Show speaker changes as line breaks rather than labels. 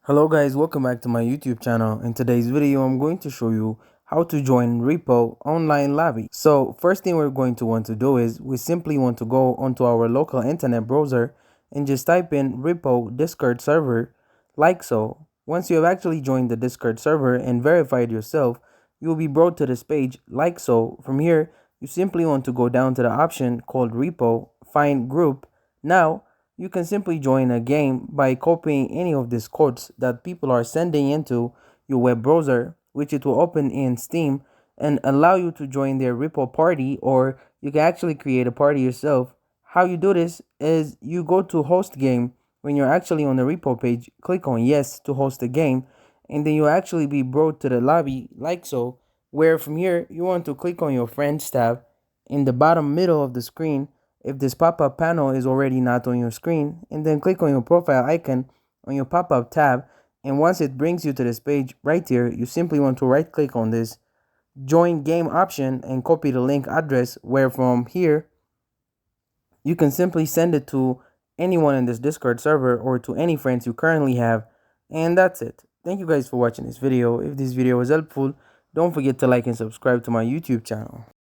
Hello guys, welcome back to my YouTube channel. In today's video, I'm going to show you how to join Repo online lobby. So first thing we're going to want to do is we simply want to go onto our local internet browser and just type in Repo Discord server like so. Once you have actually joined the Discord server and verified yourself, you will be brought to this page like so. From here, you simply want to go down to the option called Repo, find group. Now, you can simply join a game by copying any of these codes that people are sending into your web browser, which it will open in Steam and allow you to join their Repo party, or you can actually create a party yourself. How you do this is you go to host game. When you're actually on the Repo page, click on yes to host the game, and then you'll actually be brought to the lobby like so, where from here you want to click on your friends tab in the bottom middle of the screen if this pop-up panel is already not on your screen, and then click on your profile icon on your pop-up tab. And once it brings you to this page right here, you simply want to right click on this join game option and copy the link address, where from here you can simply send it to anyone in this Discord server or to any friends you currently have. And that's it. Thank you guys for watching this video. If this video was helpful, don't forget to like and subscribe to my YouTube channel.